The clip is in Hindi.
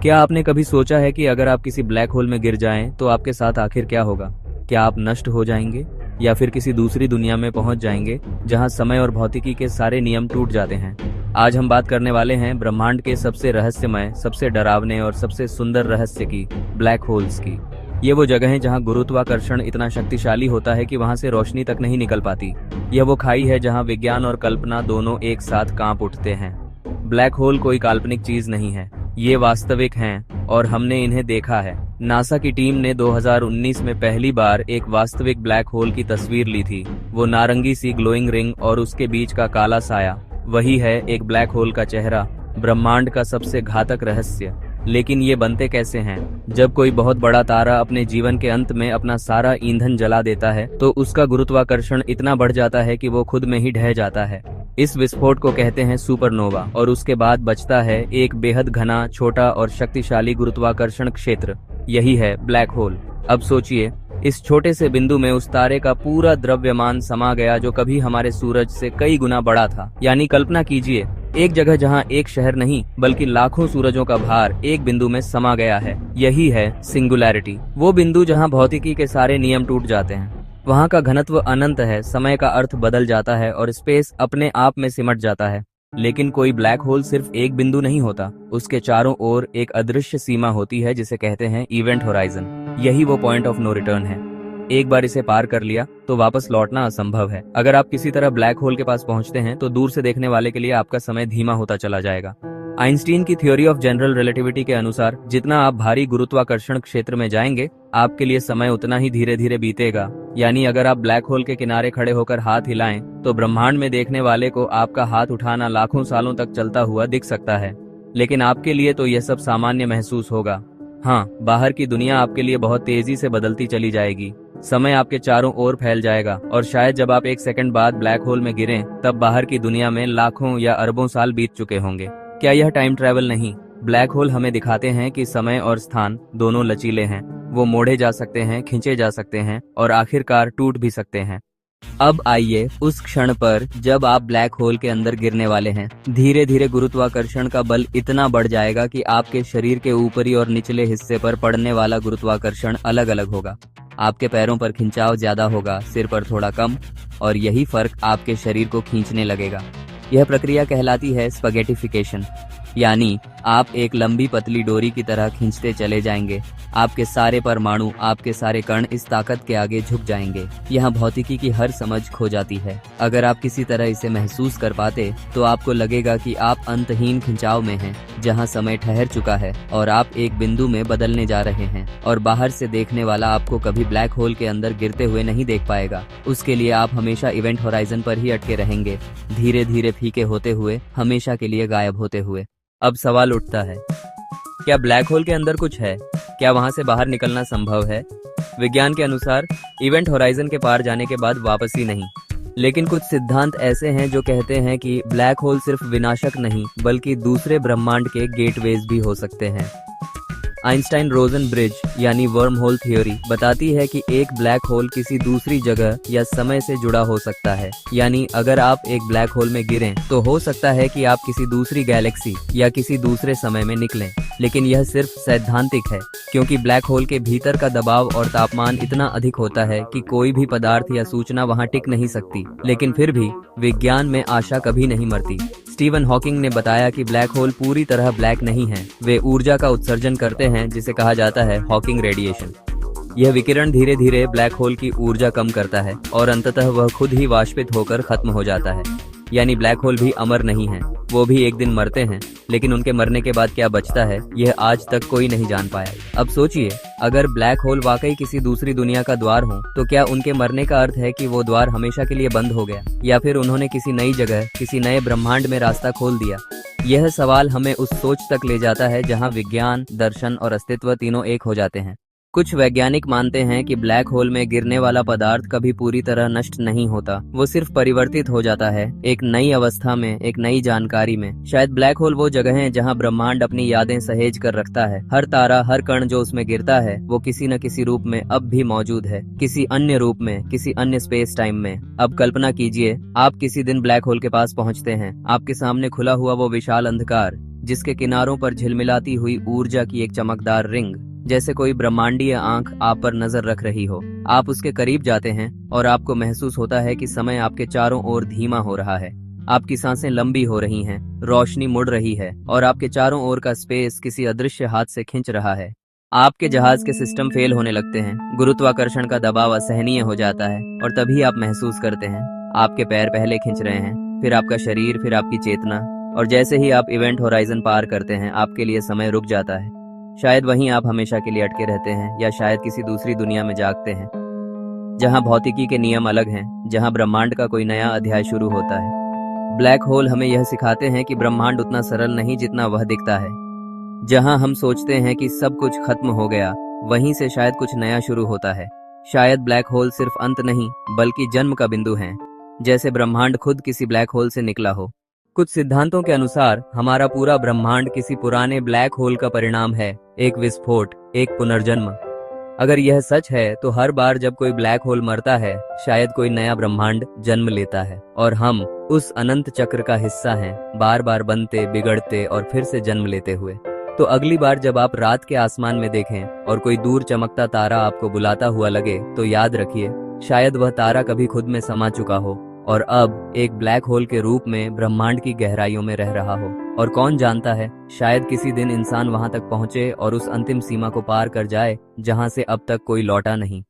क्या आपने कभी सोचा है कि अगर आप किसी ब्लैक होल में गिर जाएं तो आपके साथ आखिर क्या होगा? क्या आप नष्ट हो जाएंगे या फिर किसी दूसरी दुनिया में पहुंच जाएंगे जहां समय और भौतिकी के सारे नियम टूट जाते हैं? आज हम बात करने वाले हैं ब्रह्मांड के सबसे रहस्यमय, सबसे डरावने और सबसे सुंदर रहस्य की, ब्लैक होल्स की। ये वो जगह है जहां गुरुत्वाकर्षण इतना शक्तिशाली होता है कि वहां से रोशनी तक नहीं निकल पाती। यह वो खाई है जहां विज्ञान और कल्पना दोनों एक साथ कांप उठते हैं। ब्लैक होल कोई काल्पनिक चीज नहीं है, ये वास्तविक हैं और हमने इन्हें देखा है। नासा की टीम ने 2019 में पहली बार एक वास्तविक ब्लैक होल की तस्वीर ली थी। वो नारंगी सी ग्लोइंग रिंग और उसके बीच का काला साया, वही है एक ब्लैक होल का चेहरा, ब्रह्मांड का सबसे घातक रहस्य। लेकिन ये बनते कैसे हैं? जब कोई बहुत बड़ा तारा अपने जीवन के अंत में अपना सारा ईंधन जला देता है तो उसका गुरुत्वाकर्षण इतना बढ़ जाता है कि वो खुद में ही ढह जाता है। इस विस्फोट को कहते हैं सुपरनोवा और उसके बाद बचता है एक बेहद घना, छोटा और शक्तिशाली गुरुत्वाकर्षण क्षेत्र। यही है ब्लैक होल। अब सोचिए, इस छोटे से बिंदु में उस तारे का पूरा द्रव्यमान समा गया जो कभी हमारे सूरज से कई गुना बड़ा था। यानी कल्पना कीजिए, एक जगह जहां एक शहर नहीं बल्कि लाखों सूरजों का भार एक बिंदु में समा गया है। यही है सिंगुलैरिटी, वो बिंदु जहां भौतिकी के सारे नियम टूट जाते हैं। वहां का घनत्व अनंत है, समय का अर्थ बदल जाता है और स्पेस अपने आप में सिमट जाता है। लेकिन कोई ब्लैक होल सिर्फ एक बिंदु नहीं होता, उसके चारों ओर एक अदृश्य सीमा होती है जिसे कहते हैं इवेंट होराइजन। यही वो पॉइंट ऑफ नो रिटर्न है। एक बार इसे पार कर लिया तो वापस लौटना असंभव है। अगर आप किसी तरह ब्लैक होल के पास पहुंचते हैं तो दूर से देखने वाले के लिए आपका समय धीमा होता चला जाएगा। आइंस्टीन की थ्योरी ऑफ जनरल रिलेटिविटी के अनुसार जितना आप भारी गुरुत्वाकर्षण क्षेत्र में जाएंगे, आपके लिए समय उतना ही धीरे धीरे बीतेगा। यानी अगर आप ब्लैक होल के किनारे खड़े होकर हाथ हिलाएं तो ब्रह्मांड में देखने वाले को आपका हाथ उठाना लाखों सालों तक चलता हुआ दिख सकता है। लेकिन आपके लिए तो यह सब सामान्य महसूस होगा। हाँ, बाहर की दुनिया आपके लिए बहुत तेजी से बदलती चली जाएगी। समय आपके चारों ओर फैल जाएगा और शायद जब आप एक सेकंड बाद ब्लैक होल में गिरें तब बाहर की दुनिया में लाखों या अरबों साल बीत चुके होंगे। क्या यह टाइम ट्रैवल नहीं? ब्लैक होल हमें दिखाते हैं कि समय और स्थान दोनों लचीले हैं। वो मोड़े जा सकते हैं, खींचे जा सकते हैं और आखिरकार टूट भी सकते हैं। अब आइए उस क्षण पर जब आप ब्लैक होल के अंदर गिरने वाले हैं। धीरे धीरे गुरुत्वाकर्षण का बल इतना बढ़ जाएगा कि आपके शरीर के ऊपरी और निचले हिस्से पर पड़ने वाला गुरुत्वाकर्षण अलग अलग होगा। आपके पैरों पर खिंचाव ज्यादा होगा, सिर पर थोड़ा कम, और यही फर्क आपके शरीर को खींचने लगेगा। यह प्रक्रिया कहलाती है स्पगेटिफिकेशन। यानी आप एक लंबी पतली डोरी की तरह खींचते चले जाएंगे। आपके सारे परमाणु, आपके सारे कण इस ताकत के आगे झुक जाएंगे। यहाँ भौतिकी की हर समझ खो जाती है। अगर आप किसी तरह इसे महसूस कर पाते तो आपको लगेगा कि आप अंतहीन खिंचाव में हैं, जहाँ समय ठहर चुका है और आप एक बिंदु में बदलने जा रहे हैं। और बाहर से देखने वाला आपको कभी ब्लैक होल के अंदर गिरते हुए नहीं देख पाएगा। उसके लिए आप हमेशा इवेंट होराइजन पर ही अटके रहेंगे, धीरे धीरे फीके होते हुए, हमेशा के लिए गायब होते हुए। अब सवाल उठता है, क्या ब्लैक होल के अंदर कुछ है? क्या वहां से बाहर निकलना संभव है? विज्ञान के अनुसार इवेंट होराइजन के पार जाने के बाद वापसी नहीं। लेकिन कुछ सिद्धांत ऐसे हैं जो कहते हैं कि ब्लैक होल सिर्फ विनाशक नहीं बल्कि दूसरे ब्रह्मांड के गेटवेज भी हो सकते हैं। आइंस्टाइन रोजन ब्रिज यानी वर्म होल थ्योरी बताती है कि एक ब्लैक होल किसी दूसरी जगह या समय से जुड़ा हो सकता है। यानी अगर आप एक ब्लैक होल में गिरें तो हो सकता है कि आप किसी दूसरी गैलेक्सी या किसी दूसरे समय में निकलें। लेकिन यह सिर्फ सैद्धांतिक है, क्योंकि ब्लैक होल के भीतर का दबाव और तापमान इतना अधिक होता है कि कोई भी पदार्थ या सूचना वहां टिक नहीं सकती। लेकिन फिर भी विज्ञान में आशा कभी नहीं मरती। स्टीवन हॉकिंग ने बताया कि ब्लैक होल पूरी तरह ब्लैक नहीं है, वे ऊर्जा का उत्सर्जन करते हैं जिसे कहा जाता है हॉकिंग रेडिएशन। यह विकिरण धीरे धीरे ब्लैक होल की ऊर्जा कम करता है और अंततः वह खुद ही वाष्पित होकर खत्म हो जाता है। यानी ब्लैक होल भी अमर नहीं है, वो भी एक दिन मरते हैं, लेकिन उनके मरने के बाद क्या बचता है यह आज तक कोई नहीं जान पाया। अब सोचिए, अगर ब्लैक होल वाकई किसी दूसरी दुनिया का द्वार हो तो क्या उनके मरने का अर्थ है कि वो द्वार हमेशा के लिए बंद हो गया, या फिर उन्होंने किसी नई जगह, किसी नए ब्रह्मांड में रास्ता खोल दिया? यह सवाल हमें उस सोच तक ले जाता है जहां विज्ञान, दर्शन और अस्तित्व तीनों एक हो जाते हैं। कुछ वैज्ञानिक मानते हैं कि ब्लैक होल में गिरने वाला पदार्थ कभी पूरी तरह नष्ट नहीं होता, वो सिर्फ परिवर्तित हो जाता है एक नई अवस्था में, एक नई जानकारी में। शायद ब्लैक होल वो जगह है जहां ब्रह्मांड अपनी यादें सहेज कर रखता है। हर तारा, हर कण जो उसमें गिरता है वो किसी न किसी रूप में अब भी मौजूद है, किसी अन्य रूप में, किसी अन्य स्पेस टाइम में। अब कल्पना कीजिए, आप किसी दिन ब्लैक होल के पास पहुंचते हैं, आपके सामने खुला हुआ वो विशाल अंधकार, जिसके किनारों पर झिलमिलाती हुई ऊर्जा की एक चमकदार रिंग, जैसे कोई ब्रह्मांडीय आंख आप पर नजर रख रही हो। आप उसके करीब जाते हैं और आपको महसूस होता है कि समय आपके चारों ओर धीमा हो रहा है। आपकी सांसें लंबी हो रही हैं, रोशनी मुड़ रही है और आपके चारों ओर का स्पेस किसी अदृश्य हाथ से खींच रहा है। आपके जहाज के सिस्टम फेल होने लगते हैं, गुरुत्वाकर्षण का दबाव असहनीय हो जाता है और तभी आप महसूस करते हैं आपके पैर पहले खींच रहे हैं, फिर आपका शरीर, फिर आपकी चेतना। और जैसे ही आप इवेंट होराइजन पार करते हैं, आपके लिए समय रुक जाता है। शायद वहीं आप हमेशा के लिए अटके रहते हैं, या शायद किसी दूसरी दुनिया में जागते हैं, जहां भौतिकी के नियम अलग हैं, जहां ब्रह्मांड का कोई नया अध्याय शुरू होता है। ब्लैक होल हमें यह सिखाते हैं कि ब्रह्मांड उतना सरल नहीं जितना वह दिखता है। जहां हम सोचते हैं कि सब कुछ खत्म हो गया, वहीं से शायद कुछ नया शुरू होता है। शायद ब्लैक होल सिर्फ अंत नहीं, बल्कि जन्म का बिंदु है, जैसे ब्रह्मांड खुद किसी ब्लैक होल से निकला हो। कुछ सिद्धांतों के अनुसार हमारा पूरा ब्रह्मांड किसी पुराने ब्लैक होल का परिणाम है, एक विस्फोट, एक पुनर्जन्म। अगर यह सच है, तो हर बार जब कोई ब्लैक होल मरता है, शायद कोई नया ब्रह्मांड जन्म लेता है और हम उस अनंत चक्र का हिस्सा हैं, बार बार बनते, बिगड़ते और फिर से जन्म लेते हुए। तो अगली बार जब आप रात के आसमान में देखें और कोई दूर चमकता तारा आपको बुलाता हुआ लगे, तो याद रखिए, शायद वह तारा कभी खुद में समा चुका हो और अब एक ब्लैक होल के रूप में ब्रह्मांड की गहराइयों में रह रहा हो। और कौन जानता है, शायद किसी दिन इंसान वहां तक पहुंचे और उस अंतिम सीमा को पार कर जाए जहां से अब तक कोई लौटा नहीं।